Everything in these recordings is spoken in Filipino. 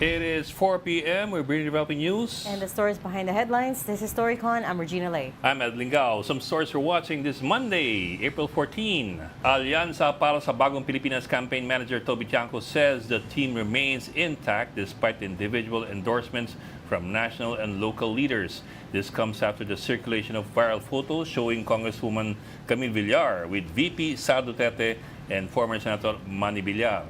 It is 4 p.m. We're bringing developing news. And the stories behind the headlines. This is Storycon. I'm Regina Lay. I'm Ed Lingao. Some stories we're watching this Monday, April 14. Alyansa para sa Bagong Pilipinas campaign manager Toby Tiangco says the team remains intact despite individual endorsements from national and local leaders. This comes after the circulation of viral photos showing Congresswoman Camille Villar with VP Sara Duterte and former Senator Manny Villar.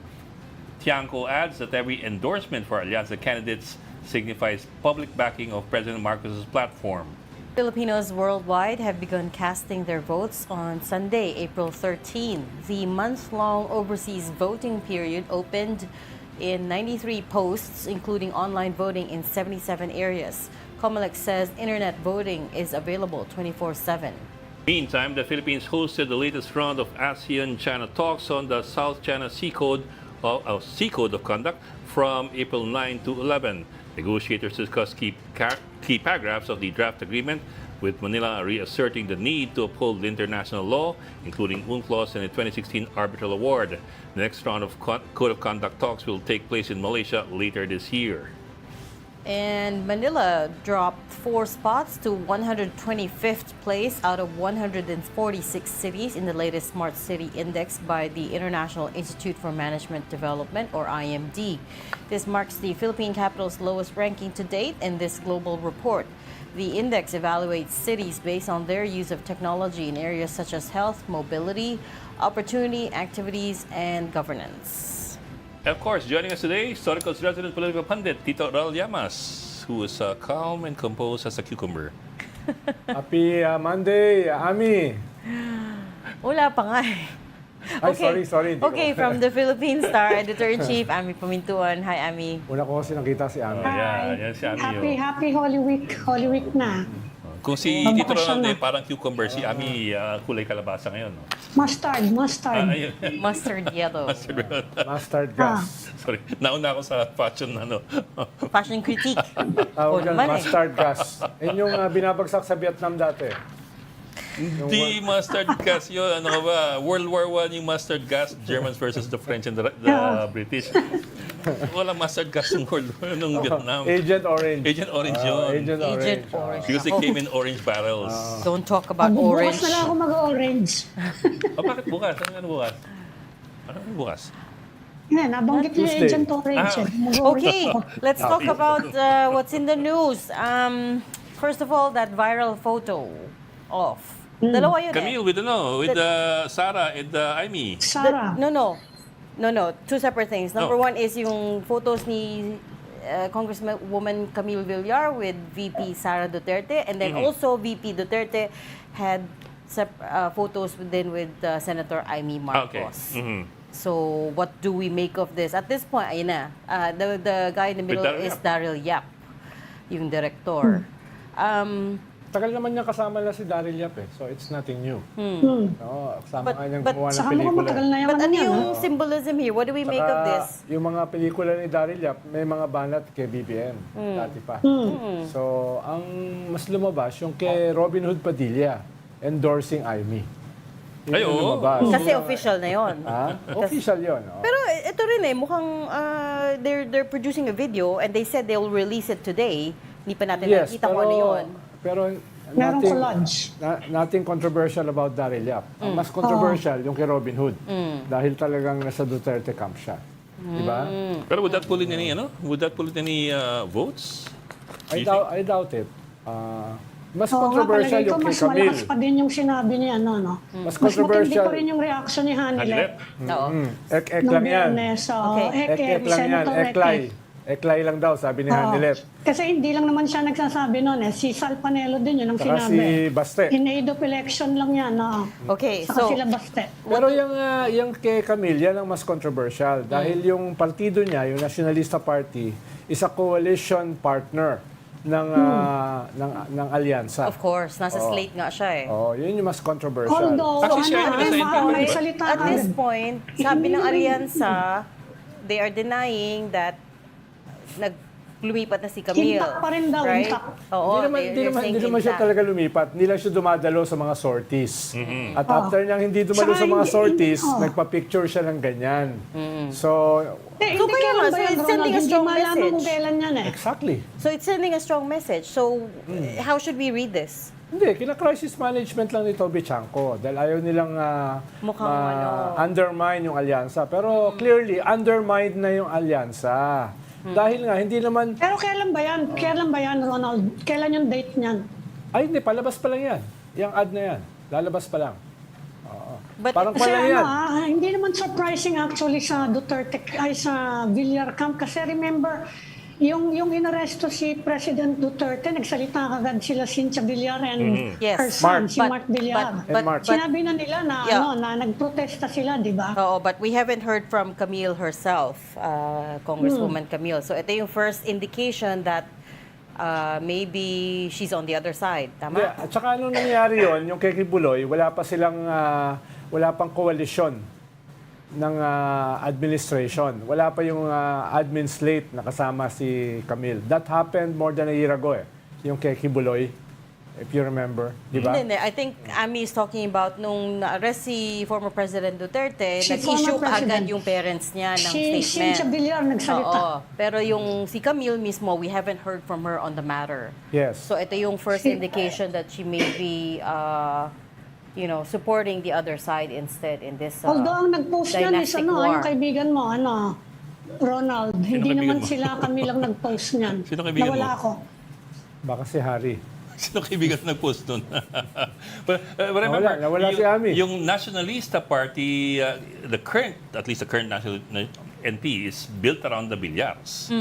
Tiangco adds that every endorsement for Alyansa candidates signifies public backing of President Marcos's platform. Filipinos worldwide have begun casting their votes on Sunday, April 13. The month-long overseas voting period opened in 93 posts, including online voting in 77 areas. Comelec says internet voting is available 24/7. Meantime, the Philippines hosted the latest round of ASEAN-China talks on the South China Sea Code of Conduct from April 9 to 11. Negotiators discussed key paragraphs of the draft agreement, with Manila reasserting the need to uphold international law, including UNCLOS and the 2016 Arbitral Award. The next round of Code of Conduct talks will take place in Malaysia later this year. And Manila dropped 4 spots to 125th place out of 146 cities in the latest Smart City Index by the International Institute for Management Development, or IMD. This marks the Philippine capital's lowest ranking to date in this global report. The index evaluates cities based on their use of technology in areas such as health, mobility, opportunity, activities, and governance. Of course, joining us today, Storycon's resident political pundit, Tito Ral Llamas, who is calm and composed as a cucumber. Happy Monday, Ami. Wala pa nga eh. Ay, sorry. Okay, from the Philippine Star, Editor-in-Chief, Ami Pamintuan. Hi, Ami. Una ko kasi nakita si Ami. Yan si Ami. Happy Holy Week. Holy Week na. Kung si Tito Ral parang cucumber, si Ami kulay kalabasa ngayon. No? Mustard. Mustard yellow. Mustard gas. Sorry, nauna ako sa fashion Fashion critique. Tawag yan, mustard gas. Yun yung binabagsak sa Vietnam dati. Hindi mustard gas yun. Ano ka ba? World War I yung mustard gas, Germans versus the French and the British. Walang mustard gas ng World War ng Vietnam. Agent Orange. Agent Orange yun. Agent Orange. Because they came in orange barrels. Don't talk about Bukas orange. na lang ako mag-orange. Bakit bukas? Ano bukas? Ano bukas? Yan, nabanggit niyo Tuesday. Agent Orange. Okay, let's talk about what's in the news. First of all, that viral photo of dalawa yun Camille with Sarah and Amy. Sarah. No. 2 separate things. Number one is yung photos ni Congresswoman Camille Villar with VP Sara Duterte, and then also VP Duterte had photos with Senator Amy Marcos. Okay. So what do we make of this? At this point, ayun na. The guy in the middle is Daryl Yap, yung director. Tagal naman niya kasama na si Daryl Yap eh. So it's nothing new. Kasama nga niyang gumawa ng Saka pelikula. matagal na But ano yan. yung symbolism here? What do we make of this? Yung mga pelikula ni Daryl Yap, may mga banat kay BBM. Dati pa. So, ang mas lumabas yung kay Robin Hood Padilla, endorsing Amy. Yun Ay, yung oo. lumabas. Kasi official na yon. Official yun. Pero ito rin eh, mukhang they're producing a video and they said they'll release it today. Hindi pa natin nakita kung ano yun. Pero Merong collage. nothing controversial about Daryl Yap. Ang mas controversial yung kay Robin Hood. Dahil talagang nasa Duterte camp siya. Di ba? Pero would that pull in any votes? I doubt it. Mas Oo nga, controversial palagay ko, yung kay mas Camille. malakas pa din yung sinabi niya, Mas Mas matindi controversial. pa rin yung reaction ni Hanilep. Oo. Ek Nung lang yan. Biyernes, Okay. Ek lang yan. Senator Eklay. Eklay lang daw, sabi ni Hanilep. Kasi hindi lang naman siya nagsasabi noon si Sal Panelo din yun ang Saka sinabi. si Baste. In aid of election lang yan, Okay, Saka so sila Baste. Pero yung kay Camille, yan ang mas controversial. Dahil yung partido niya, yung Nationalista Party, is a coalition partner ng Alyansa. of course, nasa slate nga siya eh. Yun yung mas controversial. Although, Actually, siya yung nasa may NPP, salita At this agad. point, sabi ng Alyansa, they are denying that lumipat na si Camille. Intact pa rin daw, right? intact. Oo, Hindi naman siya talaga lumipat. Hindi lang siya dumadalo sa mga sorties. At after niyang hindi dumalo Saka sa mga hindi- sorties, oo. nagpa-picture siya ng ganyan. So, Hindi, So, hindi kaya kailan nga, ba so yan, it's sending a Ronald? strong Hindi malaman message. kung kailan yan eh. exactly. So it's sending a strong message. So how should we read this? Hindi, kina-crisis management lang ni Toby Tiangco dahil ayaw nilang Mukhang undermine yung alyansa. Pero clearly, undermined na yung alyansa. Dahil nga, hindi naman, Pero kailan ba yan? Kailan ba yan, Ronald? Kailan yung date niyan? ay hindi, palabas pa lang yan. Yung ad na yan, lalabas pa lang. But Parang Kasi pala yan. hindi naman surprising actually sa Duterte, ay sa Villar Camp. Kasi remember, yung inaresto si President Duterte, nagsalita kagad sila Cynthia Villar and Yes. her son, Mark. si Mark Villar. And Mark. Sinabi na nila na, Yeah. na nagprotesta sila, di ba? Oo, but we haven't heard from Camille herself, Congresswoman Camille. So ito yung first indication that maybe she's on the other side. Hindi, Tama? at saka anong nangyari yon, yung kay Kibuloy, wala pang koalisyon ng administration. Wala pa yung admin slate na kasama si Camille. That happened more than a year ago yung kay Kibuloy, if you remember, di ba? Hindi. I think Ami is talking about nung na-arrest si former President Duterte, Si nag-issue former agad president. yung parents niya ng Si Cynthia statement. Villar nagsalita. Oo. Pero yung si Camille mismo, we haven't heard from her on the matter. Yes. So ito yung first indication that she may be, supporting the other side instead in this Although ang nag-post yan is dynastic yung war. kaibigan mo, Ronald. Hindi kaibigan naman mo? sila kami lang nag-post niyan. Sino kaibigan Nawala mo? ako. Baka si Harry. Sino kaibigan na nag-post doon? But remember, Nawala si Ami. Yung Nationalista Party, at least the current national NP is built around the Villars.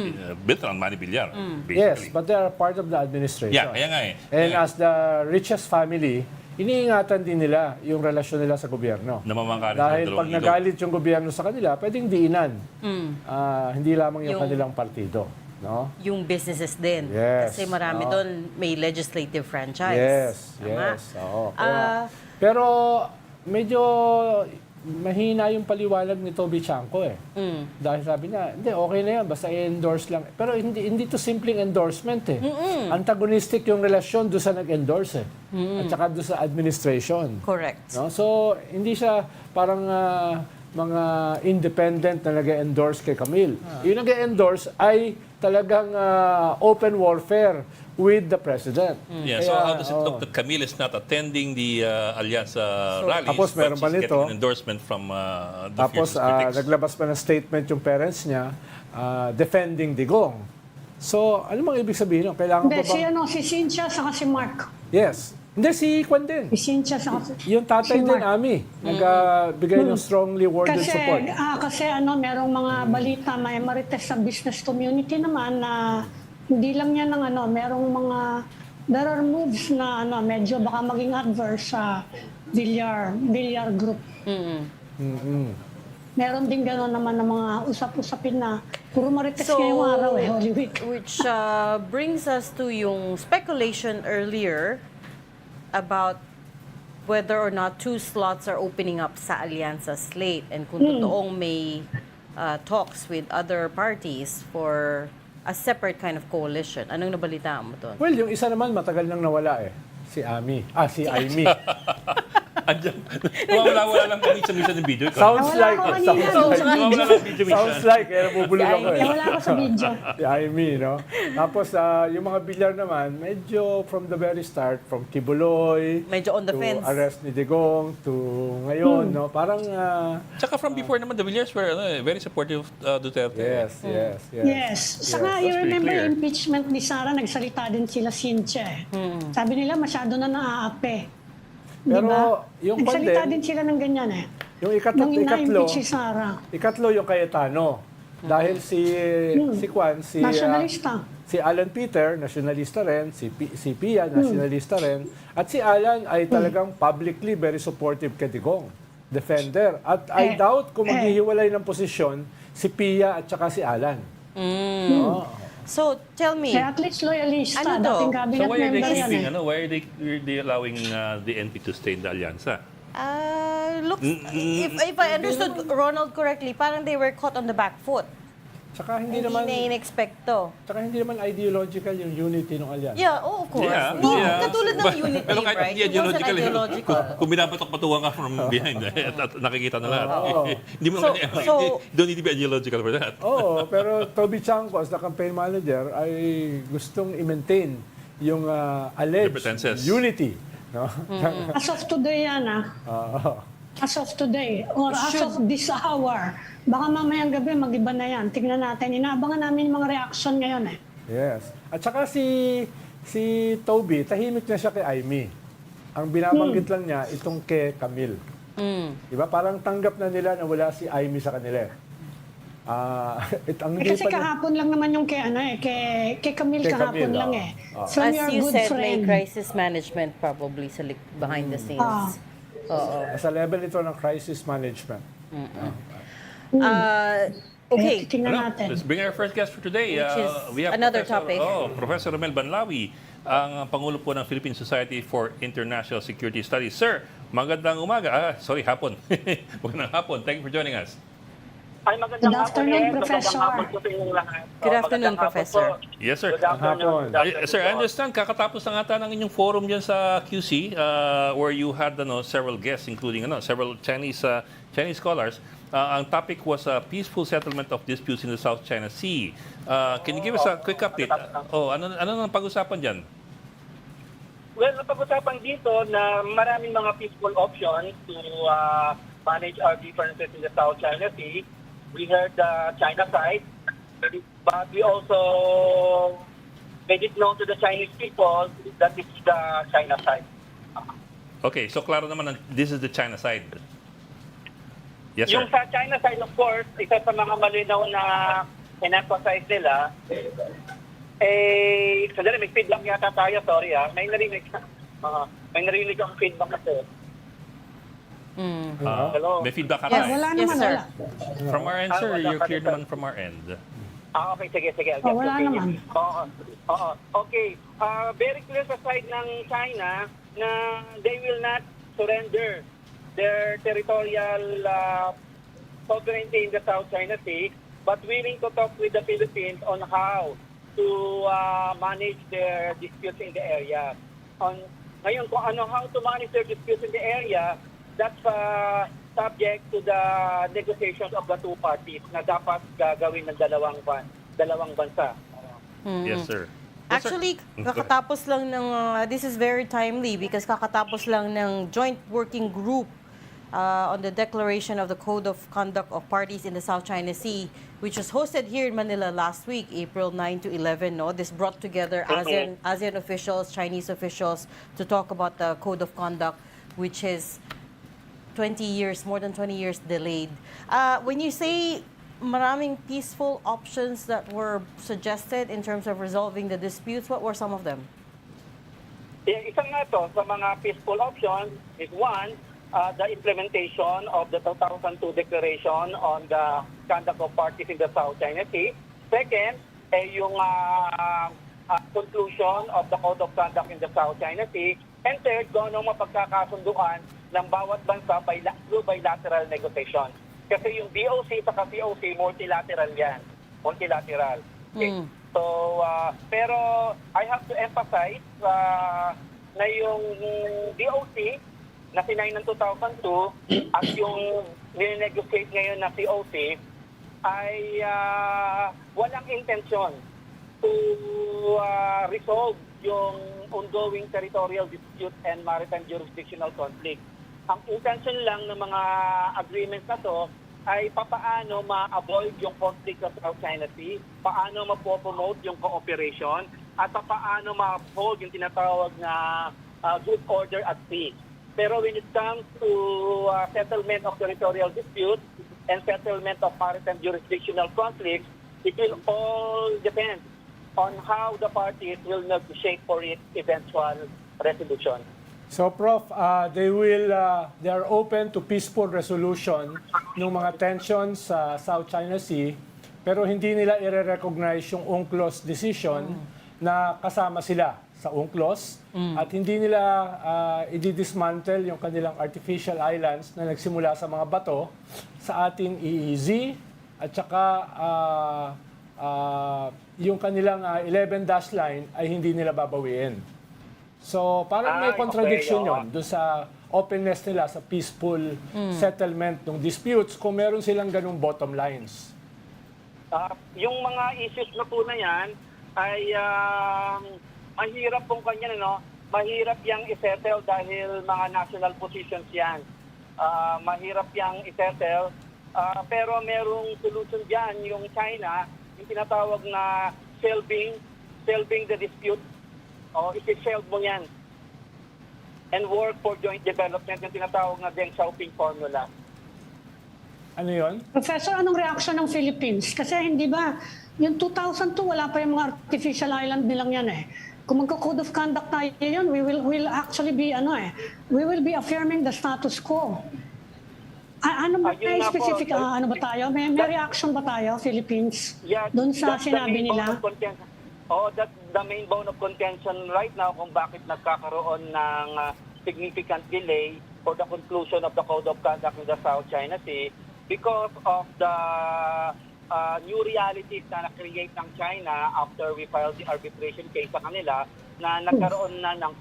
Built around Manny Villar, Yes, basically. but they are part of the administration. Yeah, kaya nga eh. And Kaya nga. as the richest family, iniingatan din nila yung relasyon nila sa gobyerno. Namamangka rin sa Dahil dalawang pag ilog. nagalit yung gobyerno sa kanila, pwedeng diinan. Hindi lamang yung Yung- kanilang partido. No? Yung businesses din. Yes. Kasi marami Oo. doon may legislative franchise. Yes, Tama? yes. Oo. Ah, Pero medyo mahina yung paliwanag ni Toby Tiangco Dahil sabi niya, hindi, okay na yan, basta i-endorse lang. Pero hindi to simpleng endorsement Antagonistic yung relasyon doon sa nag-endorse At saka doon sa administration. correct. No? So, hindi siya parang mga independent na nag-endorse kay Camille. Yung nag-endorse ay talagang open warfare with the president. Yeah, so Kaya, how does it look that Camille is not attending the Alyansa rallies, Tapos meron but pa she's nito. getting an endorsement from the Tapos fiercest critics? naglabas pa ng statement yung parents niya defending Digong. So, ano mang ibig sabihin nun? Kailangan Hindi, pa bang... si Cynthia saka si Mark. Yes. Hindi, si Kwan din. Si Cynthia saka si... Yung tatay si din, Mark. Ami, nagbigay ng strongly worded Kasi, support. kasi merong mga balita, may marites sa business community naman na hindi lang yan ng merong mga, there are moves na medyo baka maging adverse sa Villar Group. Meron din gano'n naman ng mga usap-usapin na puro marites ngayong araw Holy Week. Which brings us to yung speculation earlier about whether or not 2 slots are opening up sa Alyansa slate and kung totoong may talks with other parties for a separate kind of coalition. Anong nabalitaan mo doon? Well, yung isa naman matagal nang nawala Si Ami. Si Aimee. Andiyan. Wala lang kami sa minsan ng video. Sounds Wala like. ako kanina. Wala lang video minsan. Sounds like. Kaya nabubulol ako Wala ako sa video. Si Aimee, no? Tapos, yung mga Villar naman, medyo from the very start, from Kibuloy, Medyo on the to fence. arrest ni Digong, to ngayon, no? Parang, Tsaka from before naman, the Villars were very supportive of Duterte. yes. Yes. Saka, you pretty remember clear. impeachment ni Sara, nagsalita din sila Cynthia. Sabi nila, masyado na naaapi. Pero, yung Nagsalita pandem, din sila ng ganyan yung Nung ikatlo, ina-impeach si Sara. ikatlo yung Cayetano. Dahil si Kwan, Nationalista. si Alan Peter, nationalista rin, si Pia, nationalista rin, at si Alan ay talagang publicly very supportive kay Digong, defender. At I doubt kung maghihiwalay ng posisyon si Pia at saka si Alan. So, tell me, Kaya at least loyalista. Ano to? Dating So cabinet why are they member yan keeping, why are they allowing the NP to stay in the Alyansa? looks, if I understood Ronald correctly, parang they were caught on the back foot. Tsaka Hindi na in-expect to. hindi naman ideological yung unity ng Alyansa. Yeah, of course. Yeah, Hindi, yeah. katulad ng unity, Pero kahit right? hindi It wasn't ideological, ideological. kung binabatok-patuwa ka from behind, at nakikita na lahat. Oo. Hindi mo don't need to be ideological for that. Oo, pero Toby Tiangco as the campaign manager ay gustong i-maintain yung alleged Pretenses. unity. No? As of today yan As of today, or as of this hour. Baka mamayang gabi, mag-iba na yan. Tignan natin. Inaabangan namin yung mga reaction ngayon Yes. At saka si Toby, tahimik na siya kay Aimee. Ang binabanggit lang niya, itong kay Camille. Diba? Parang tanggap na nila na wala si Aimee sa kanila. Kasi kahapon lang naman yung kay Camille Kay kahapon Camille, lang From As your you good said, friend. may crisis management probably sa behind the scenes. Sa level ito ng crisis management. Okay. Tingnan natin. Let's bring our first guest for today. Which is We have another Professor, topic. Professor Romel Banlawi, ang Pangulo po ng Philippine Society for International Security Studies. Sir, magandang umaga. Hapon. Magandang hapon. Thank you for joining us. Ay, magandang Good afternoon, hapon, Professor. Magandang hapon po sa inyong lahat. Good afternoon, Magandang hapon Professor. po. Yes, sir. Good afternoon. Good afternoon Sir, I po. understand, kakatapos na ata ng inyong forum dyan sa QC where you had several guests, including several Chinese scholars. Ang topic was peaceful settlement of disputes in the South China Sea. Can you give us a quick update? Ano nang pag-usapan dyan? Well, napag-usapan dito na maraming mga peaceful options to manage our differences in the South China Sea. We heard the China side, but we also made it known to the Chinese people that it's the China side. Okay, so klaro naman this is the China side. Yes, sir. Yung sa China side, of course, isa sa mga malinaw na in-emphasize nila, sandali, may feedback yata tayo, sorry May narinig ang feedback kasi. Hello? May feedback ka Yes. tayo. Wala Yes, naman, sir. wala. From our end, sir, Wala you're pa clear dito. naman from our end. Okay, sige. I'll just Wala continue. naman. Oo. Okay. Very clear sa side ng China na they will not surrender their territorial sovereignty in the South China Sea, but willing to talk with the Philippines on how to manage their disputes in the area. Ngayon, how to manage their disputes in the area, that's subject to the negotiations of the two parties na dapat gagawin ng dalawang bansa. Yes, sir. Actually, kakatapos lang ng, this is very timely because kakatapos lang ng joint working group on the declaration of the Code of Conduct of Parties in the South China Sea, which was hosted here in Manila last week, April 9 to 11. This brought together ASEAN officials, Chinese officials to talk about the Code of Conduct, which is more than 20 years delayed. When you say maraming peaceful options that were suggested in terms of resolving the disputes, what were some of them? Isang nga to sa mga peaceful options is one, the implementation of the 2002 Declaration on the Conduct of Parties in the South China Sea. Second, yung conclusion of the Code of Conduct in the South China Sea. And third, kung anong mapagkakasunduan ng bawat bansa through bilateral negotiation. Kasi yung DOC sa COC, multilateral yan. Multilateral. Okay. So, pero I have to emphasize na yung DOC na sinay ng 2002 at yung ninegotiate ngayon na COC ay walang intensyon to resolve yung ongoing territorial dispute and maritime jurisdictional conflict. Ang intention lang ng mga agreements na to ay papaano ma-avoid yung conflict sa South China Sea, paano mapopromote yung cooperation, at paano ma-uphold yung tinatawag na good order at sea. Pero when it comes to settlement of territorial disputes and settlement of maritime jurisdictional conflicts, it will all depend on how the parties will negotiate for its eventual resolution. So, Prof, they are open to peaceful resolution ng mga tensions sa South China Sea, pero hindi nila i-recognize yung UNCLOS decision na kasama sila sa UNCLOS at hindi nila i-dismantle yung kanilang artificial islands na nagsimula sa mga bato sa ating EEZ at saka yung kanilang 11 dash line ay hindi nila babawiin. So parang may Ay, contradiction okay, oo. yon doon sa openness nila sa peaceful settlement ng disputes kung meron silang ganung bottom lines. Yung mga issues na po na yan ay mahirap pong kanya, mahirap yang isettle dahil mga national positions yan. Mahirap yang isettle, pero merong solution dyan, yung China, yung tinatawag na shelving the dispute, o isi-shelve mo yan and work for joint development, yung tinatawag na Deng Xiaoping formula. Ano yon? Professor, anong reaction ng Philippines? Kasi hindi ba, yung 2002, wala pa yung mga artificial island nilang yan eh. Kung magka-code of conduct tayo yun, we'll actually be, we will be affirming the status quo. Ano ba Ayun nga po. specific, ano ba tayo? May reaction ba tayo, Philippines? Doon sa That's the sinabi main bone nila? of contention. That's the main bone of contention right now kung bakit nagkakaroon ng significant delay for the conclusion of the Code of Conduct in the South China Sea because of the new realities na na-create ng China after we filed the arbitration case sa kanila na nagkaroon na ng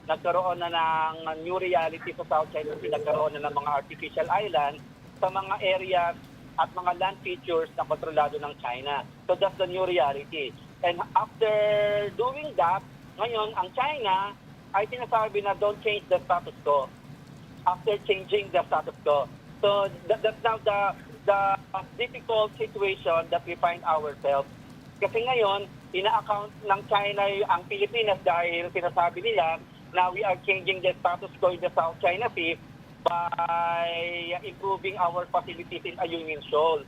nagkaroon na ng new reality sa South China Sea, nagkaroon na ng mga artificial island sa mga areas at mga land features na kontrolado ng China. So that's the new reality. And after doing that, ngayon ang China ay sinasabi na don't change the status quo. After changing the status quo. So that's now the difficult situation that we find ourselves. Kasi ngayon, ina-account ng China ang Pilipinas dahil sinasabi nila na we are changing the status quo in the South China Sea by improving our facilities in Ayungin Shoal.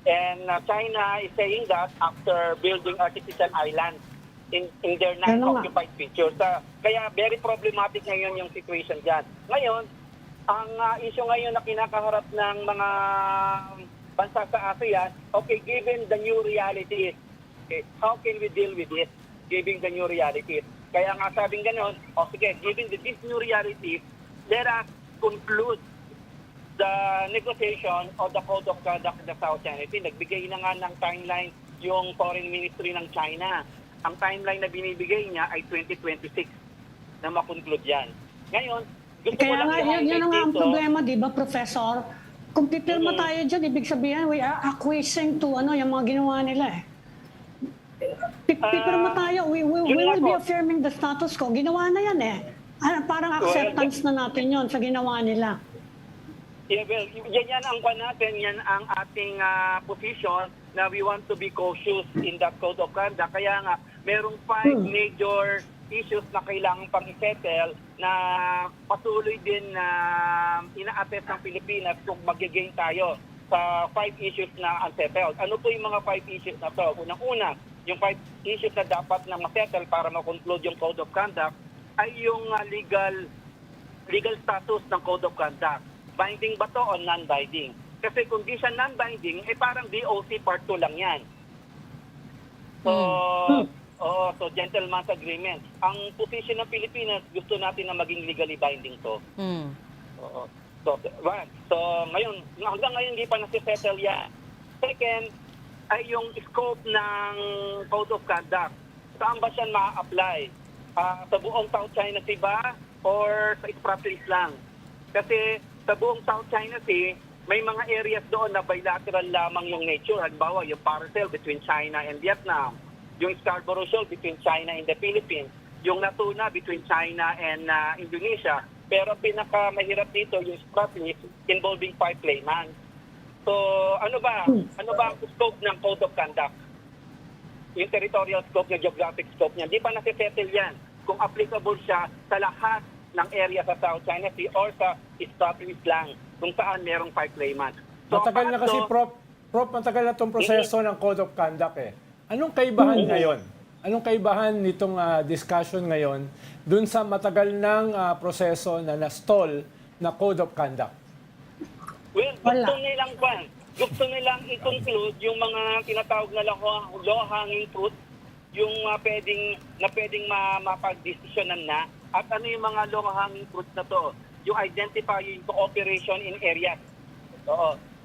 And China is saying that after building artificial islands in their non-occupied features. Kaya very problematic ngayon yung situation dyan. Ngayon, ang issue ngayon na kinakaharap ng mga bansa sa ASEAN, okay, given the new realities, okay, how can we deal with it, given the new realities? Kaya nga sabing gano'n, sige, given these new realities, let us conclude the negotiation of the Code of Conduct in the South China Sea. Nagbigay na nga ng timeline yung Foreign Ministry ng China. Ang timeline na binibigay niya ay 2026 na makonclude yan. Ngayon, gusto ko Kaya lang nga, i-highlight yun ang dito. problema, di ba, Professor? Kung pipirma tayo dyan, ibig sabihin, we are acquiescing to yung mga ginawa nila eh. Pipirma tayo, we will be affirming the status quo. Ginawa na yan eh. Parang acceptance na natin yon sa ginawa nila. Yeah, well, yan ang kwan natin, yan ang ating position na we want to be cautious in that Code of Conduct. Kaya nga, merong 5 major issues na kailangan pang isettle na patuloy din na ina-attest ng Pilipinas kung mag-gain tayo sa 5 issues na unsettled. Ano po yung mga 5 issues na to? Unang-una, yung 5 issues na dapat na ma-settle para ma-conclude yung Code of Conduct ay yung legal status ng Code of Conduct. Binding ba to o non-binding? Kasi kung di siya non-binding, parang DOC Part 2 lang yan. So gentleman's agreement. Ang position ng Pilipinas, gusto natin na maging legally binding to. So ngayon, hanggang ngayon hindi pa nasisettle yan. Second, ay yung scope ng Code of Conduct. Saan ba siya ma-apply? Sa buong South China Sea ba? Or sa Spratlys lang? Kasi sa buong South China Sea, may mga areas doon na bilateral lamang yung nature. Halimbawa, yung parcel between China and Vietnam, yung Scarborough Shoal between China and the Philippines, yung Natuna between China and Indonesia. Pero pinakamahirap dito yung Spratlys involving 5 claimants. So, ano ba ang scope ng Code of Conduct? Yung territorial scope niya, geographic scope niya, di pa nasisettle yan kung applicable siya sa lahat ng area sa South China Sea or sa Spratlys lang kung saan merong 5 claimants. So, matagal na kasi, Prof, matagal na itong proseso ng Code of Conduct eh. Anong kaibahan ngayon? Anong kaibahan nitong discussion ngayon dun sa matagal ng proseso na na-stall na Code of Conduct? Wala. Gusto nilang i-conclude yung mga tinatawag na low-hanging fruit, yung pwedeng mapag-desisyonan na. At ano yung mga low-hanging fruits na to? Yung identifying cooperation in areas.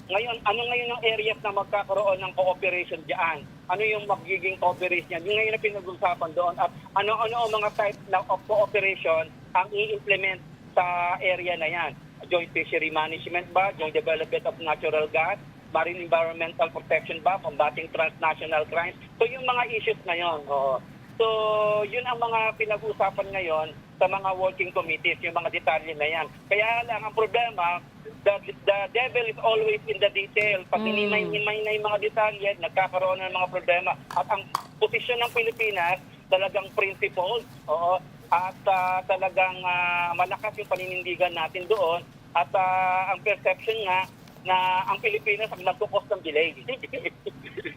Ngayon, ano ngayon ang areas na magkakaroon ng cooperation diyan? Ano yung magiging cooperation niyan? Yung ngayon na pinag-usapan doon. At ano-ano ang mga type of cooperation ang i-implement sa area na yan? Joint fishery management ba? Joint development of natural gas? Marine environmental protection ba? Combating transnational crimes? So yung mga issues na yun. Oo. So yun ang mga pinag-usapan ngayon sa mga working committees, yung mga detalye na yan. Kaya lang ang problema, the devil is always in the detail. Pag hinimay-himay na yung mga detalye, nagkakaroon ng mga problema. At ang posisyon ng Pilipinas, talagang principled, oo, at talagang malakas yung paninindigan natin doon. At ang perception nga na ang Pilipinas ang nagkukos ng delay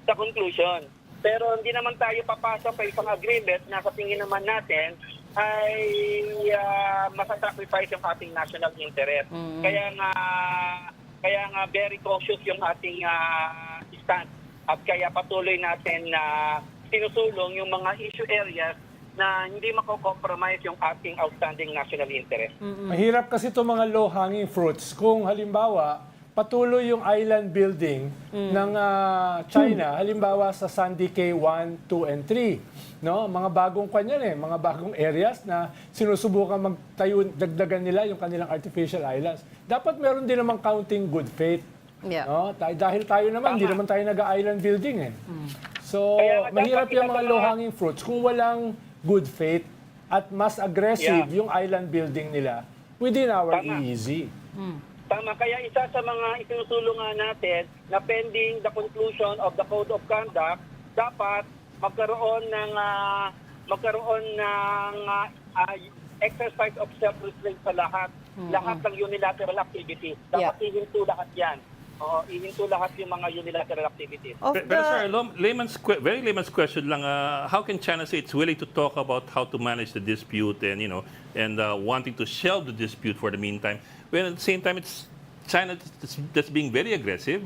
sa conclusion. Pero hindi naman tayo papasok sa isang agreement na sa tingin naman natin ay masasacrifice yung ating national interest. Kaya nga very cautious yung ating stand. At kaya patuloy natin na sinusulong yung mga issue areas na hindi mako-compromise yung ating outstanding national interest. Mahirap kasi itong mga low-hanging fruits. Kung halimbawa, patuloy yung island building ng China, halimbawa sa Sandy Cay 1, 2, and 3. No? Mga bagong kanyan mga bagong areas na sinusubukan magtayo, dagdagan nila yung kanilang artificial islands. Dapat meron din namang counting good faith. Yeah. No? Dahil tayo naman, hindi naman tayo nag-island building So, Kaya mahirap dapat yung mga low-hanging fruits kung walang good faith at mas aggressive yung island building nila within our EEZ. Tama. Kaya isa sa mga isinusulungan natin na pending the conclusion of the Code of Conduct, dapat magkaroon ng exercise of self-restraint sa lahat. Lahat ng unilateral activities. Dapat ihinto lahat yan. Ihinto lahat yung mga unilateral activities. Pero sir, very layman's question lang, how can China say it's willing to talk about how to manage the dispute and, wanting to shelve the dispute for the meantime, when at the same time it's China that's being very aggressive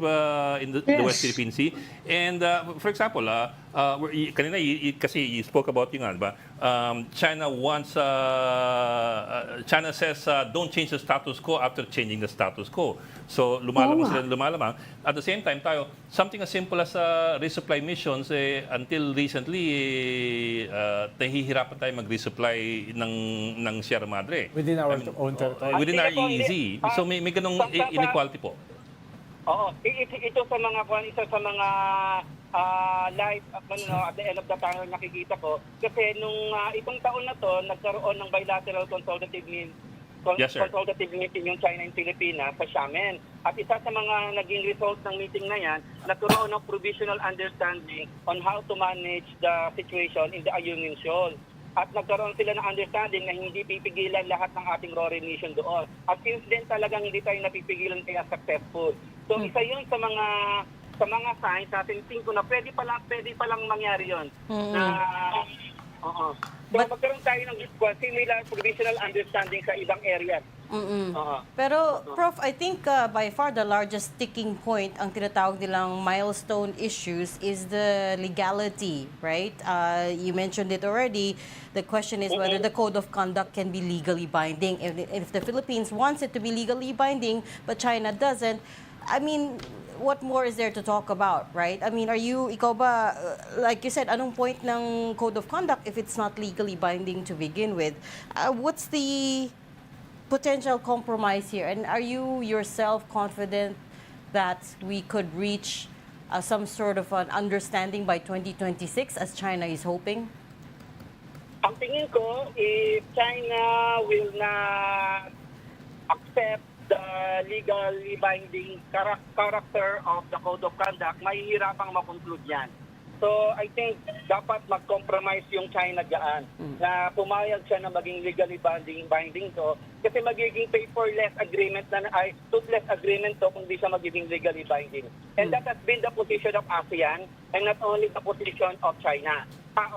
in the West Philippine Sea. And for example, kanina kasi you spoke about yung ba? China wants, China says don't change the status quo after changing the status quo. So lumalamang. At the same time tayo, something as simple as resupply missions, until recently, nahihirapan tayo mag-resupply ng Sierra Madre. Within our own territory. Within our EEZ. So may ganong inequality po. Oo. Ito sa mga isa sa mga live at the end of the tunnel nakikita ko. Kasi nung itong taon na to, nagkaroon ng bilateral consultative meeting yung China and Pilipinas sa Xiamen. At isa sa mga naging result ng meeting na yan, nagkaroon ng provisional understanding on how to manage the situation in the Ayungin Shoal. At nagkaroon sila ng understanding na hindi pipigilan lahat ng ating RORE mission doon. At since then talagang hindi tayo napipigilan kaya successful. So isa yun sa mga signs natin tingin ko na pwede pa lang mangyari yun. So magkaroon tayo ng similar provisional understanding sa ibang areas. Pero, Prof, I think by far the largest sticking point ang tinatawag nilang milestone issues is the legality, right? You mentioned it already. The question is whether the Code of Conduct can be legally binding. If the Philippines wants it to be legally binding, but China doesn't, I mean, what more is there to talk about, right? I mean, ikaw ba, like you said, anong point ng Code of Conduct if it's not legally binding to begin with? What's the potential compromise here? And are you yourself confident that we could reach some sort of an understanding by 2026 as China is hoping? Ang tingin ko, if China will not accept the legally binding character of the Code of Conduct, mahihirapang makonclude yan. So I think dapat mag-compromise yung China dyan na pumayag siya na maging legally binding to kasi magiging paperless agreement toothless agreement to kung di siya magiging legally binding. And that has been the position of ASEAN and not only the position of China,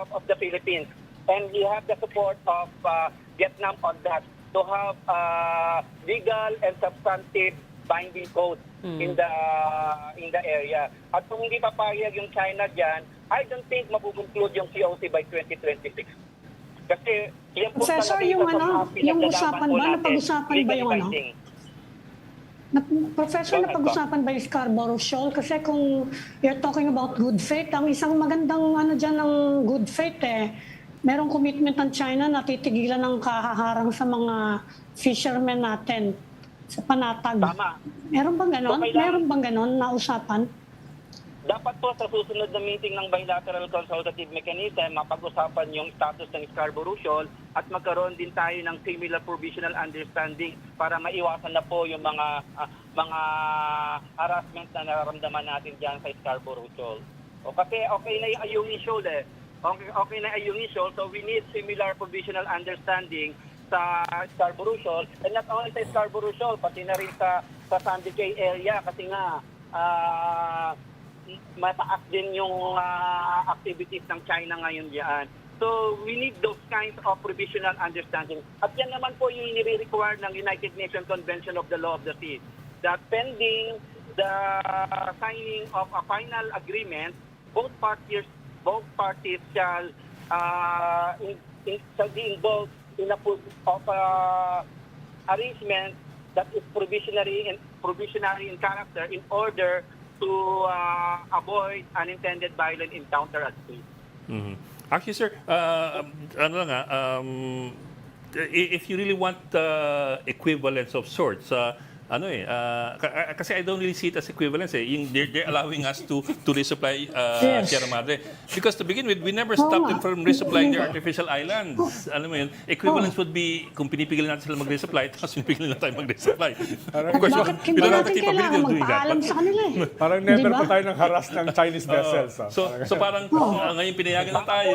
of the Philippines. And we have the support of Vietnam on that to have legal and substantive binding code in the area. At kung hindi papayag yung China diyan, I don't think mapukonclude yung COC by 2026. Kasi yan po Professor, yung usapan ba, napag-usapan ba yung Professor, napag-usapan ba yung Scarborough Shoal? Kasi kung you're talking about good faith, ang isang magandang ano dyan ng good faith merong commitment ng China na titigilan ng kahaharang sa mga fishermen natin sa panatag. Tama. Meron bang ganon? So, kailangan- Meron bang ganon na usapan? Dapat po sa susunod na meeting ng Bilateral Consultative Mechanism, mapag-usapan yung status ng Scarborough Shoal at magkaroon din tayo ng similar provisional understanding para maiwasan na po yung mga harassment na nararamdaman natin dyan sa Scarborough Shoal. O kasi okay na yung Ayungin Shoal Okay na Ayungin Shoal, so we need similar provisional understanding sa Scarborough Shoal, and not only sa Scarborough Shoal, pati na rin sa Sandy Cay area kasi nga mataas din yung activities ng China ngayon diyan. So we need those kinds of provisional understanding. At yan naman po yung nire-require ng United Nations Convention of the Law of the Sea. That pending the signing of a final agreement, both parties shall be involved in a arrangement that is provisionary in character in order to avoid unintended violent encounter at sea. Mhm. Actually, sir, ano lang if you really want equivalence of sorts, kasi I don't really see it as equivalence. They're allowing us to resupply Sierra Madre. Because to begin with, we never stopped them from resupplying their artificial islands. Alam mo yun, equivalence would be kung pinipigilan natin sila mag-resupply, tapos pinipigilan na tayo mag-resupply. Of course, Bakit we hindi don't have natin the capability kailangan of doing that. magpaalam sa kanila Parang never Di ba? po tayo nang harass ng Chinese vessels. So parang ngayon pinayagan na tayo.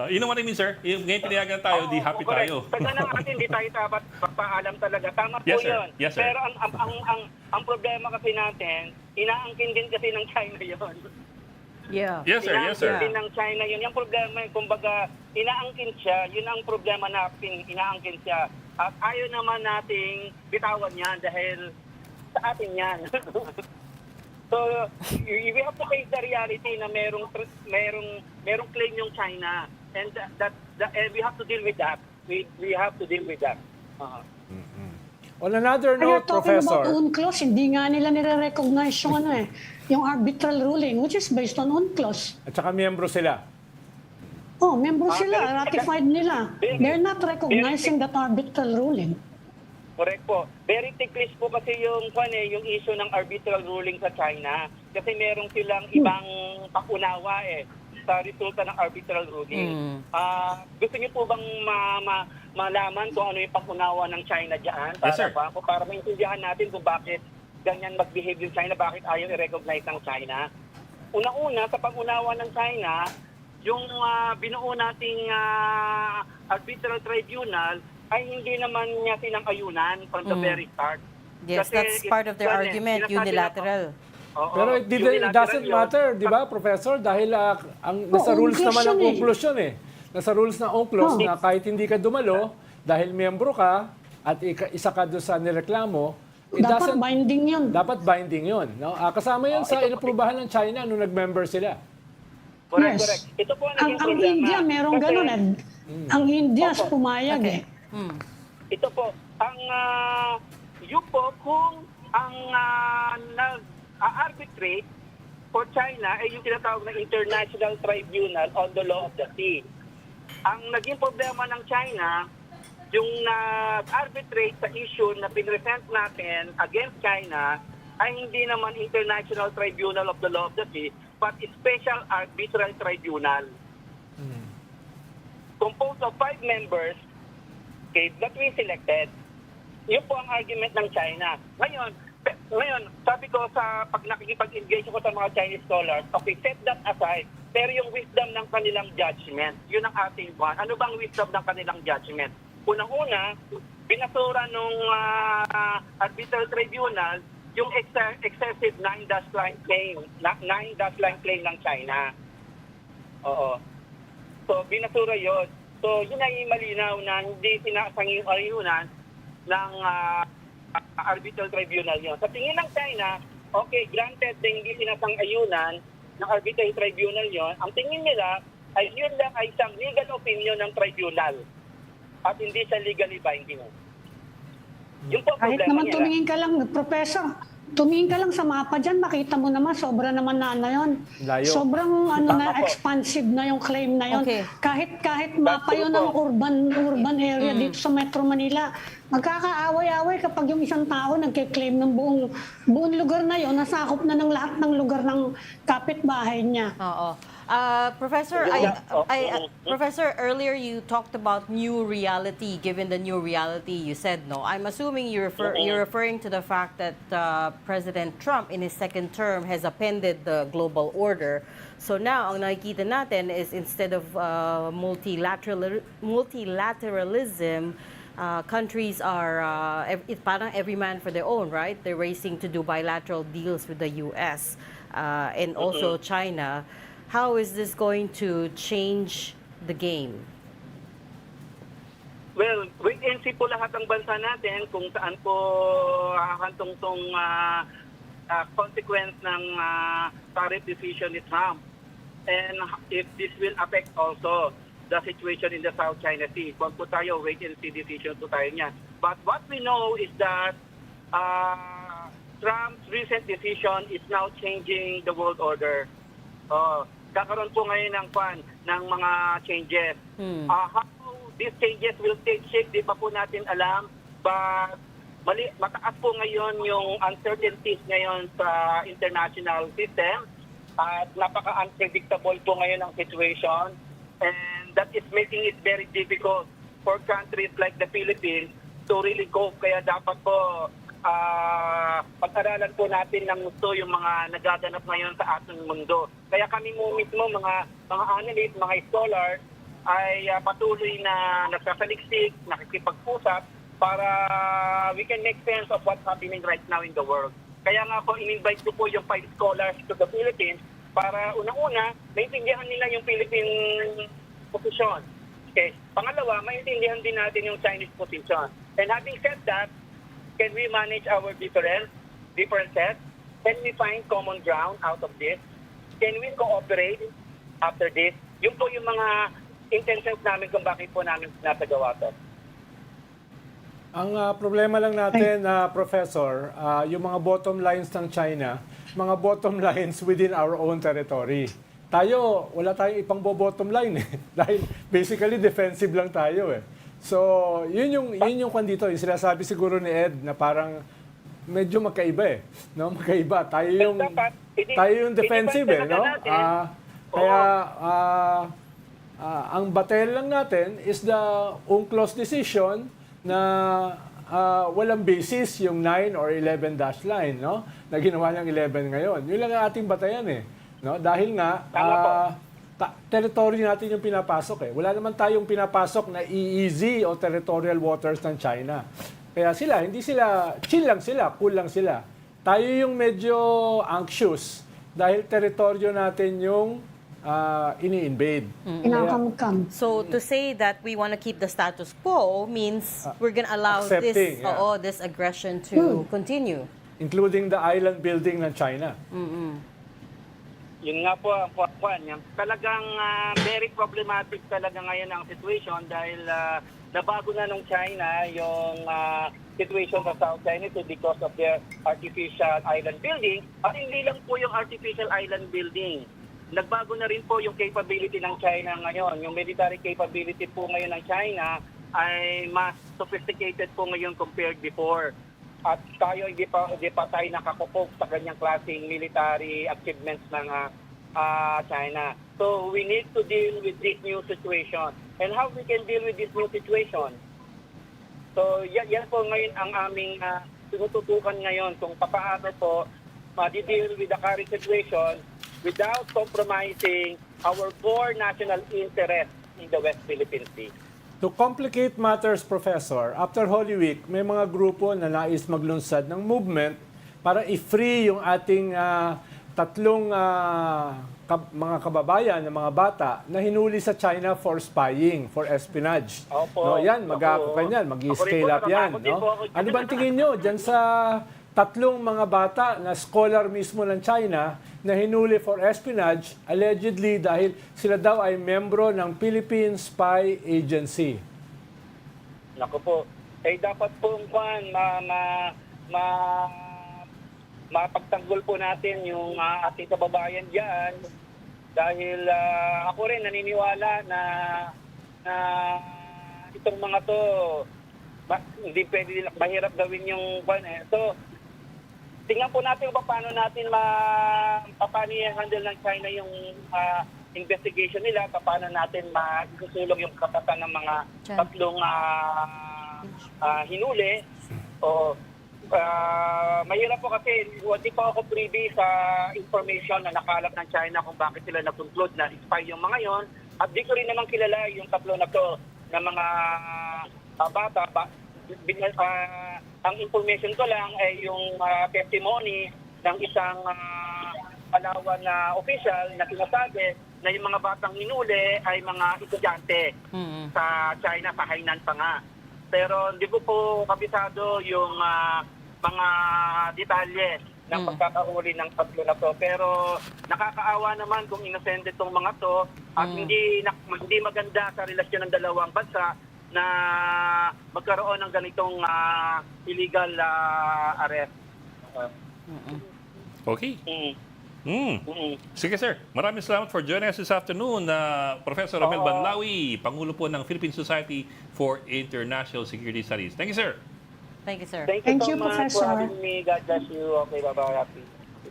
You know what I mean, sir? Ngayon pinayagan na tayo, di happy tayo. Taga natin, di tayo dapat magpaalam talaga. Tama po Yes, sir. yun. Yes, sir. Pero ang problema kasi natin, inaangkin din kasi ng China yun. Yeah. Yes, sir. Yes, sir. Inaangkin din ng China yun. Yung problema, kumbaga, inaangkin siya. Yun ang problema natin, inaangkin siya. At ayaw naman nating bitawan yan dahil sa atin yan. So, we have to face the reality na merong claim yung China. And and we have to deal with that. We have to deal with that. On another You're note, talking about Professor, UNCLOS, hindi nga nila nire-recognize yung yung arbitral ruling, which is based on UNCLOS. at saka miyembro sila. Oh, member sila, ratified nila. They're not recognizing that arbitral ruling. Correct po. Very ticklish po kasi yung issue ng arbitral ruling sa China kasi meron silang ibang pakunawa sa resulta ng arbitral ruling. Gusto niyo po bang malaman kung ano yung pakunawa ng China diyan? Yes, sir. Para maintindihan natin kung bakit ganyan mag-behave yung China, bakit ayaw i-recognize ng China. Una-una, sa pag-unawa ng China, yung binuo nating arbitral tribunal ay hindi naman niya sinang-ayunan from the very start. Yes, Kasi that's part of their argument, unilateral. Oo, Pero it unilateral doesn't yun. matter, di ba, Professor? Dahil ang nasa rules UNCLOS naman ang yun UNCLOS yun Nasa rules ng UNCLOS na kahit hindi ka dumalo, dahil miyembro ka at isa ka doon sa nireklamo, Dapat binding yun. dapat binding yun. No? Kasama yan sa inaprubahan ng China nung nag-member sila. Correct, Yes. correct. Ito po ang Ang naging problema. India, merong Kasi- ganun Ang India, pumayag Ito po, ang yun po, kung ang nag-arbitrate for China ay yung tinatawag na International Tribunal on the Law of the Sea. Ang naging problema ng China, yung nag-arbitrate sa issue na pinresent natin against China ay hindi naman International Tribunal of the Law of the Sea, but Special Arbitral Tribunal. Composed of 5 members, that we selected. Yun po ang argument ng China. Ngayon, sabi ko pag nakikipag-engage ko sa mga Chinese scholars, okay, set that aside. Pero yung wisdom ng kanilang judgment, yun ang ating one. Ano bang wisdom ng kanilang judgment? Unang-una, binasura nung arbitral tribunal yung excessive 9-line claim, 9-line claim ng China. Oo. So, binasura yun. So, yun ay malinaw na hindi sinasang-ayunan ng arbitral tribunal yun. Sa tingin ng China, okay, granted na hindi sinasang-ayunan ng arbitral tribunal yun, ang tingin nila ay yun lang ay isang legal opinion ng tribunal at hindi siya legally binding. Yung po Kahit problema naman nila. tumingin ka lang, Professor, tumingin ka lang sa mapa dyan, makita mo naman, sobra naman na ano yun. Layo. Sobrang ano Tama na, po. expansive na yung claim na yun. Okay. Kahit mapa true yun po. ng urban area dito sa Metro Manila. Magkakaaway-away kapag yung isang tao nagkiklaim ng buong lugar na yun, nasakop na ng lahat ng lugar ng kapitbahay niya. Oo. Professor, Professor, earlier you talked about new reality. Given the new reality, you said no. I'm assuming you're referring to the fact that President Trump, in his second term, has upended the global order. So now, ang nakikita natin is instead of multilateralism, countries are parang every man for their own, right? They're racing to do bilateral deals with the U.S. And also China. How is this going to change the game? Well, wait and see po lahat ng bansa natin kung saan po hahantong tong consequence ng tariff decision ni Trump. And if this will affect also the situation in the South China Sea. Kung po tayo, wait and see decision po tayo niya. But what we know is that Trump's recent decision is now changing the world order. Kakaroon po ngayon ng mga changes. How these changes will take shape, di pa po natin alam. But mataas po ngayon yung uncertainties ngayon sa international system. At napaka-unpredictable po ngayon ang situation. And that is making it very difficult for countries like the Philippines to really cope. Kaya dapat po pag-aralan po natin ng gusto yung mga nagaganap ngayon sa ating mundo. Kaya kami mo mismo, mga analysts, mga scholars, ay patuloy na nagsasaliksik, nakikipag-usap para we can make sense of what's happening right now in the world. Kaya nga po, in-invite ko po yung 5 scholars to the Philippines para unang-una, maintindihan nila yung Philippine position. Okay. Pangalawa, maintindihan din natin yung Chinese position. And having said that, can we manage our differences? Can we find common ground out of this? Can we cooperate after this? Yun po yung mga intentions namin kung bakit po namin nasagawa to. Ang problema lang natin, Professor, yung mga bottom lines ng China, mga bottom lines within our own territory. Tayo, wala tayong ipang bottom line eh. Dahil basically defensive lang tayo eh. So, yun yung kwan dito, yung sinasabi siguro ni Ed na parang medyo magkaiba eh. No? Magkaiba. Tayo yung defensive eh, no? Kaya ang batel lang natin is the UNCLOS decision na walang basis yung 9 or 11 dash line, no? Na ginawa niyang 11 ngayon. Yun lang ang ating batayan eh. No? Dahil nga, territory natin yung pinapasok eh. Wala naman tayong pinapasok na EEZ o territorial waters ng China. Kaya hindi sila, chill lang sila, cool lang sila. Tayo yung medyo anxious dahil teritoryo natin yung ini-invade. Kinakamkam. So to say that we want to keep the status quo means we're going to allow accepting, this aggression to continue. Including the island building ng China. Yun nga po ang kwan. Talagang very problematic talaga ngayon ang situation dahil nabago na ng China yung situation sa South China Sea because of their artificial island building. At hindi lang po yung artificial island building. Nagbago na rin po yung capability ng China ngayon. Yung military capability po ngayon ng China ay mas sophisticated po ngayon compared before. At tayo hindi pa tayo nakakupog sa ganyang klaseng military achievements ng China. So we need to deal with this new situation. And how we can deal with this new situation? So yan po ngayon ang aming tinututukan ngayon kung paano po ma-deal with the current situation without compromising our core national interest in the West Philippine Sea. To complicate matters, Professor, after Holy Week, may mga grupo na nais maglunsad ng movement para i-free yung ating tatlong mga kababayan ng mga bata na hinuli sa China for spying, for espionage. Opo. No, yan, mag-scale up yan. No? Ano bang tingin nyo dyan sa tatlong mga bata na scholar mismo ng China na hinuli for espionage, allegedly dahil sila daw ay membro ng Philippine Spy Agency? Naku po, dapat pong mapagtanggol po natin yung ating kababayan diyan dahil ako rin naniniwala na itong mga to hindi pwede mahirap gawin yung So tingnan po natin kung paano natin paano i-handle ng China yung investigation nila, paano natin masusulong yung kapatan ng mga tatlong hinuli. O mahirap po kasi hindi pa ako privy sa information na nakalap ng China kung bakit sila na-conclude na spy yung mga yon. At di ko rin naman kilala yung tatlo na to na mga bata. Ang information ko lang ay yung testimony ng isang Palawan na official na sinasabi na yung mga batang hinuli ay mga estudyante sa China, sa Hainan pa nga. Pero hindi ko po kabisado yung mga detalye ng pagkakahuli ng tatlo na to. Pero nakakaawa naman kung innocent itong mga to at hindi maganda sa relasyon ng dalawang bansa na magkaroon ng ganitong illegal arrest. Okay. Sige sir, maraming salamat for joining us this afternoon. Professor Romel Banlawi, Pangulo po ng Philippine Society for International Security Studies. Thank you, sir. Thank you, sir. Thank you so much for having me. God bless you. Okay, bye-bye.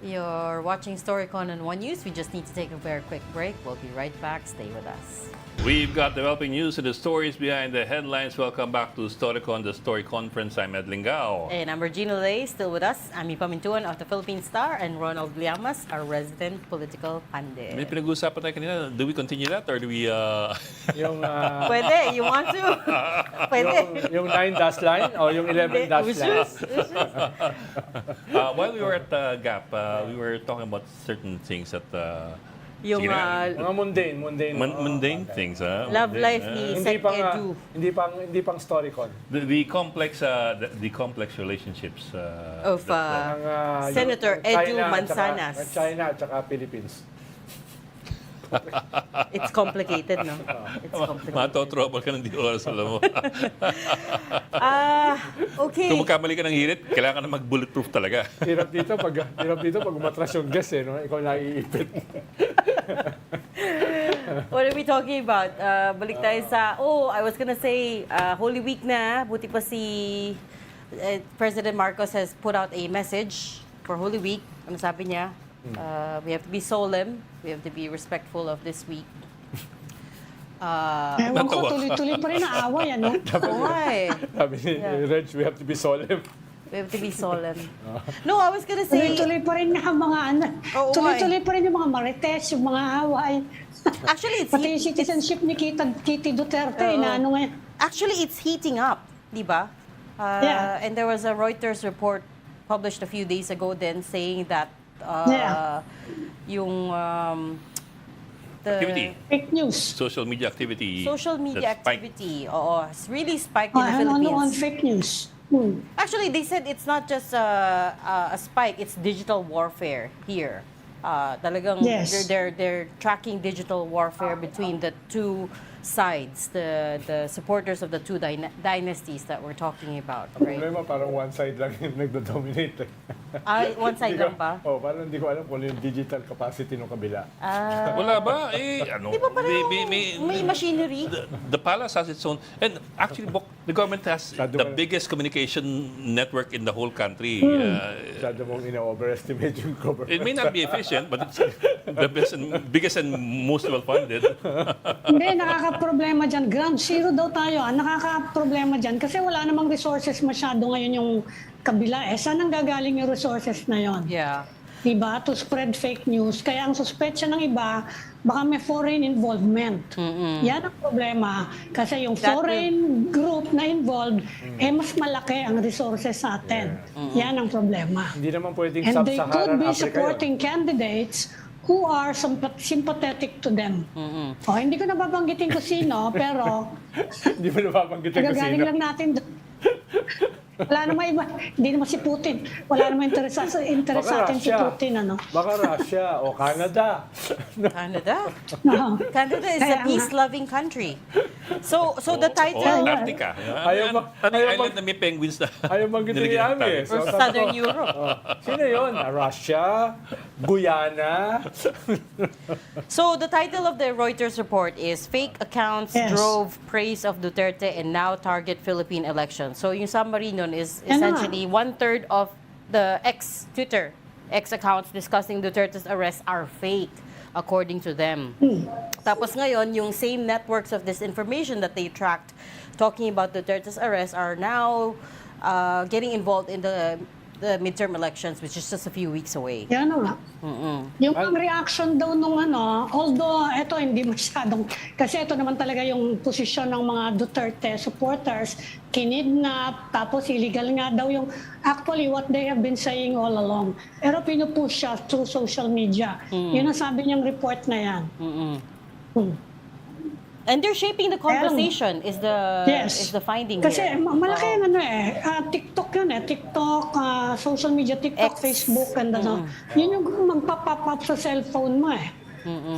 You're watching Storycon on One News. We just need to take a very quick break. We'll be right back. Stay with us. We've got developing news and the stories behind the headlines. Welcome back to Storycon, the Story Conference. I'm Ed Lingao. And I'm Regina Lay, still with us. Ami Pamintuan of the Philippine Star and Ronald Llamas, our resident political pundit. May pinag-uusapan tayo kanina. Do we continue that or do we... Yung, Pwede, you want to? Pwede. yung 9 dash line o yung 11 dash line? While we were at Gap, we were talking about certain things that... Yung sige na. Mga mundane things, ha? love life ni Hindi Sec pang Edu. hindi pang Storycon. The complex relationships Of Senator Edu Manzanas. China at saka Philippines. It's complicated, no? It's complicated. Matotrouble ka ng di oras, alam mo. Okay. Kung magkamali ka ng hirit, kailangan ka na mag-bulletproof talaga. Hirap dito pag umatras yung guest no? Ikaw na iipit. What are we talking about? Balik tayo sa, I was gonna say, Holy Week na. Buti pa si President Marcos has put out a message for Holy Week. Ano sabi niya? We have to be solemn. We have to be respectful of this week. Ewan ko, tuloy-tuloy pa rin ang away, ano? Why? Sabi ni Reg, we have to be solemn. We have to be solemn. No, I was gonna say... Tuloy-tuloy pa rin ang mga tuloy-tuloy pa rin yung mga marites, yung mga away. Actually, Pati yung citizenship ni Kitty Duterte, na ano ngayon. Actually, it's heating up, di ba? Yeah. And there was a Reuters report published a few days ago then saying that yung Activity. Fake news. Social media activity. social media that spiked. activity, it's really spiked in the Ano Philippines. on fake news. Actually, they said it's not just a spike; it's digital warfare here. Talagang Yes. they're tracking digital warfare between the two sides, the supporters of the two dynasties that we're talking about, right? Problema, parang one side lang yung nagdo-dominate. One side lang ba? Parang hindi ko alam kung yung digital capacity ng kabila. Wala ba? Di ba parang may machinery? The palace has its own, and actually, the government has the biggest communication network in the whole country. Masyado mong ina-overestimate yung government. It may not be efficient, but it's the biggest and most well-funded. Hindi, nakaka-problema dyan. Ground zero daw tayo. Nakaka-problema dyan kasi wala namang resources masyado ngayon yung kabila. Saan ang gagaling yung resources na yon? Yeah. Diba? To spread fake news. Kaya ang suspetsya ng iba, baka may foreign involvement. Yan ang problema. Kasi yung foreign group na involved, mas malaki ang resources sa atin. Yan ang problema. Hindi naman pwedeng And they could sub-Saharan be Africa supporting candidates who are sympathetic to them. Hindi ko nababanggitin ko sino, pero Hindi mo napapanggit yung nagagaling kasino. lang natin doon. Wala naman iba. Hindi naman si Putin. Wala naman interest sa atin si Putin, ano? Baka Russia o Canada. Canada? No. Canada is a peace-loving country. So the O title, Antarctica. Ano yung island na may penguins na? Ayaw mag-ito ni Nilagyan ng Ami. tag. or Southern Europe. Sino yun? Russia? Guyana? So the title of the Reuters report is Fake Accounts Yes. Drove Praise of Duterte and Now Target Philippine Elections. So yung summary nun is Ano? essentially 1/3 of the Twitter accounts discussing Duterte's arrest are fake, according to them. Tapos ngayon, yung same networks of disinformation that they tracked talking about Duterte's arrest are now getting involved in the midterm elections, which is just a few weeks away. Yan na nga. Yung ang reaction daw nung although ito hindi masyadong, kasi ito naman talaga yung posisyon ng mga Duterte supporters, kinidnap, tapos illegal nga daw yung, actually what they have been saying all along. Pero pinupush siya through social media. Yun ang sabi niyang report na yan. And they're shaping the conversation is the finding Kasi here. malaki yung TikTok yun TikTok, social media, TikTok, X. Facebook, and yun yung magpa-pop up sa cellphone mo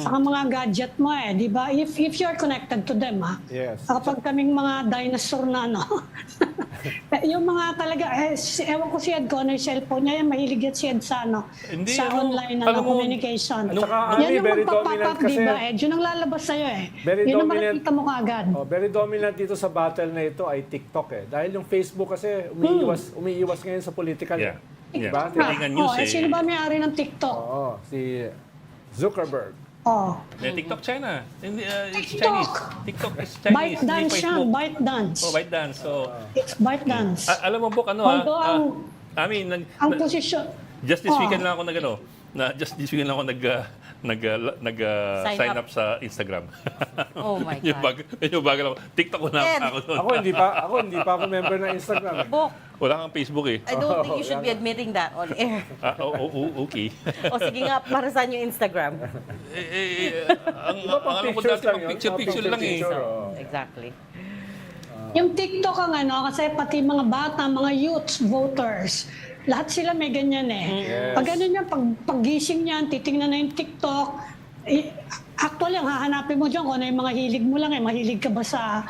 Saka mga gadget mo di ba? If you're connected to them Yes. Kapag kaming mga dinosaur na yung mga talaga, ewan ko si Ed ko, yung cellphone niya, mahilig yan si Ed sa Hindi, sa online alam mo, communication. Saka, Yan Ami, yung very magpa-pop dominant up, kasi. di ba? Yun ang lalabas sa'yo Very Yun ang dominant. makikita mo kaagad. Very dominant dito sa battle na ito ay TikTok Dahil yung Facebook kasi umiiwas ngayon sa political. Yeah. Yeah. Diba? Tingnan news Sino ba may-ari ng TikTok? Oo, si Zuckerberg. May TikTok China. It's TikTok! Chinese. TikTok is Chinese. ByteDance hindi siya, Facebook. ByteDance. ByteDance. So, It's ByteDance. alam mo, Bok, Although ang posisyon, just this weekend lang ako just this weekend lang ako sign up sa Instagram. Oh my Yung God. yung bago lang. TikTok ko na Ed. ako doon. Ako hindi pa ako member ng Instagram. Bok, Wala kang Facebook I don't think you should be admitting that on air. Okay. O sige nga, para saan yung Instagram? Ang alam ko dati, pang picture lang eh. Exactly. yung TikTok ang kasi pati mga bata, mga youths, voters, lahat sila may ganyan Yes. Pag ano niya, paggising niyan, titingnan na yung TikTok, actually, ang hahanapin mo dyan kung ano yung mga hilig mo lang mahilig ka ba sa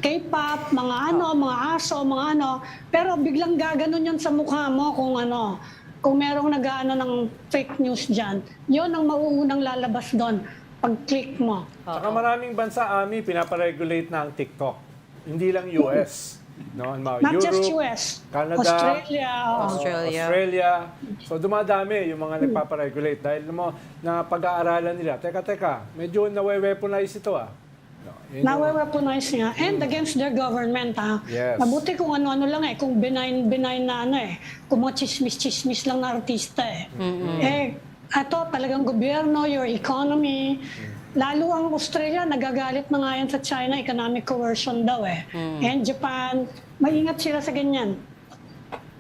K-pop, mga mga aso, mga pero biglang gaganon yan sa mukha mo kung merong nag-ano ng fake news dyan, yun ang mauunang lalabas doon pag-click mo. Saka maraming bansa, Ami, pinaparegulate na ang TikTok. Hindi lang US. No? Not Europe, just US, Canada, Australia. So dumadami yung mga nagpaparegulate dahil na pag-aaralan nila. Teka, medyo nawe-weaponize ito Nawe-weaponize nga. And against their government Yes. Mabuti kung ano-ano lang kung benign na kung mga chismis lang na artista ito talagang gobyerno, your economy. Lalo ang Australia, nagagalit na nga yan sa China, economic coercion daw And Japan, maingat sila sa ganyan.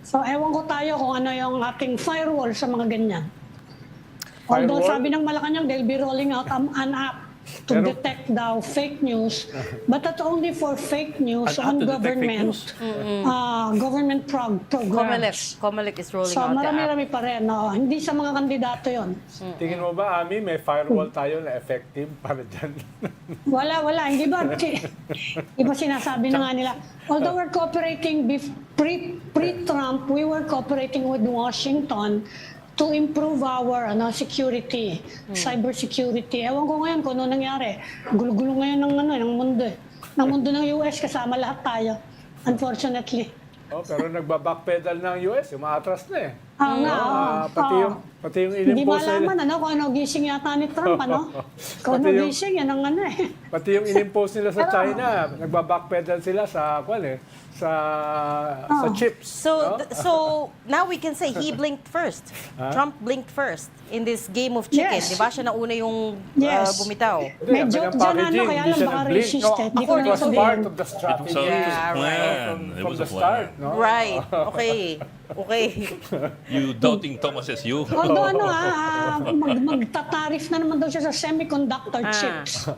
So ewan ko tayo kung ano yung ating firewall sa mga ganyan. Although Firewall? sabi ng Malacanang, they'll be rolling out an app to detect daw fake news, but that's only for fake news An app on to detect fake government news? government programs. Comelec is rolling So out the app. marami-rami pa rin. Hindi sa mga kandidato yon. Tingin mo ba, Ami, may firewall tayo na effective para dyan? Wala. Hindi ba? Di ba sinasabi na nga nila, although we're cooperating, pre-Trump, we were cooperating with Washington to improve our security, cyber security. Ewan ko ngayon kung ano nangyari. Gulo-gulo ngayon ng mundo Ng mundo ng US, kasama lahat tayo. Unfortunately. Pero nagba-backpedal ng US, umaatras na Pati yung Hindi inimpose nila. malaman kung ano gising yata ni Trump, Kung ano Pati yung- gising, yan ang Pati yung inimpose nila sa China, nagba-backpedal sila sa sa chips. So, so now we can say he blinked first. Trump blinked first in this game of chicken. Yes. Di ba? Siya nauna yung Yes. bumitaw. May Hindi, joke ang dyan, packaging, kaya hindi lang siya baka nag-blink. racist No, Di ako ko It na was sabihin. part of the strategy. Yeah, right. It From was the a plan. start, no? Right. Okay. Okay. You doubting Thomases, you. Although magtatarif na naman daw siya sa semiconductor chips.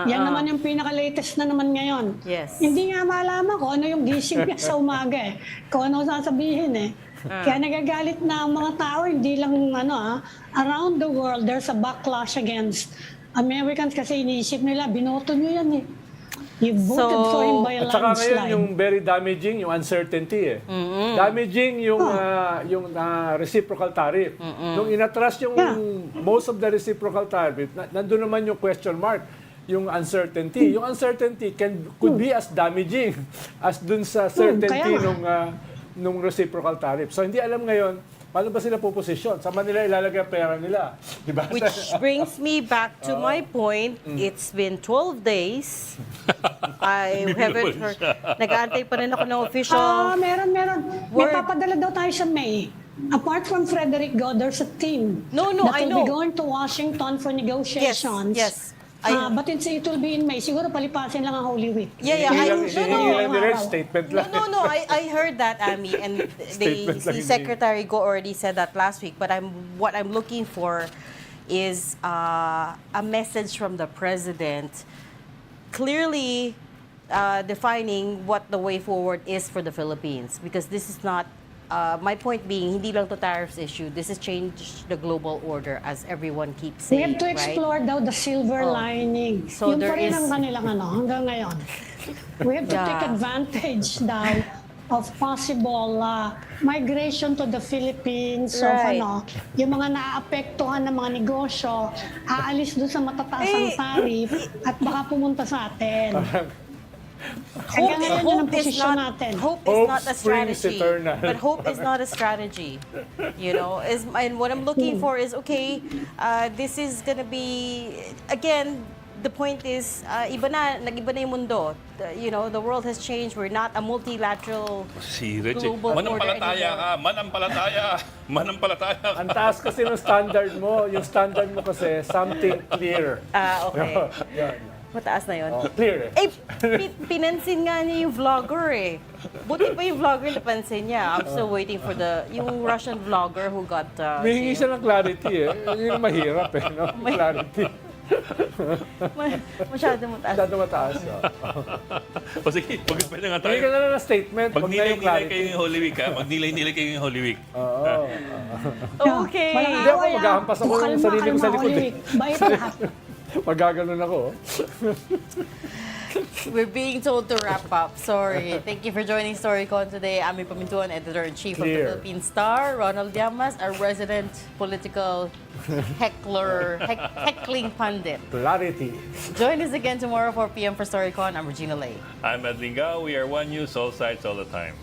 Yan naman yung pinaka-latest na naman ngayon. Yes. Hindi nga malaman kung ano yung gising niya sa umaga eh. Kung ano sasabihin eh. Kaya nagagalit na ang mga tao, hindi lang around the world, there's a backlash against Americans kasi iniisip nila, binoto nyo yan eh. You voted So, for him by a At saka ngayon, landslide. yung very damaging, yung uncertainty eh. Damaging yung reciprocal tariff. Nung inatras yung most of the reciprocal tariff, nandun naman yung question mark, yung uncertainty. Yung uncertainty could be as damaging as dun sa certainty nung reciprocal tariff. So hindi alam ngayon, paano ba sila puposisyon? Saan ba nila ilalagay ang pera nila? Diba? Which brings me back to my point. It's been 12 days. I haven't heard. Nag-aantay pa rin ako ng official. Meron. May Word. papadala daw tayo sa May. Apart from Frederick Go, there's a team No, that I will be know. going to Washington for negotiations. Yes. But it will be in May. Siguro palipasin lang ang Holy Week. Yeah. Hinihingi lang nila statement lang. No. I heard that, Ami, and Statement lang the yun. Secretary Go already said that last week. But what I'm looking for is a message from the president, clearly defining what the way forward is for the Philippines, because this is not. My point being, hindi lang to tariffs issue. This has changed the global order, as everyone keeps We saying, have to right? explore daw the silver lining. So Yung there pa rin is- ang kanilang hanggang ngayon. We have to take advantage daw of possible migration to the Philippines, Right. yung mga naaapektuhan ng mga negosyo, aalis doon sa matataas ang tarif at baka pumunta sa atin. Hanggang ngayon yun ang posisyon natin. Hope is Hope not a springs strategy. eternal. But hope is not a strategy. And what I'm looking for is, okay, this is gonna be, again, the point is, nag-iba na yung mundo. The world has changed. We're not a multilateral Si Richie, global order manampalataya anymore. ka, manampalataya ka. Ang taas kasi ng standard mo. Yung standard mo kasi, something clear. Okay. Yan. Mataas na yun. Clear Eh, eh. pinansin nga niya yung vlogger eh. Buti pa yung vlogger napansin niya. I'm still waiting for yung Russian vlogger who got... May siya ng clarity eh. Yun yung mahirap eh. No? Clarity. Masyado mataas. Masyado mataas. O sige, mag-spend na nga Hindi ka tayo. na lang ng statement. Wag na yung Magnilay-nilay clarity. kayo yung Holy Week, ha? Magnilay-nilay kayo yung Holy Week. Oo. Okay. Walang Hindi ako away, maghahampas ako ng sarili ko sa likod Holy eh. Week. Bait lahat. Magaganon ako. We're being told to wrap up. Sorry. Thank you for joining Storycon today. Ami Pamintuan, Editor-in-Chief of the Clear. Philippine Star. Ronald Llamas, our resident political heckling pundit. Clarity. Join us again tomorrow, 4 p.m. for Storycon. I'm Regina Lay. I'm Ed Lingao. We are One News, all sides, all the time.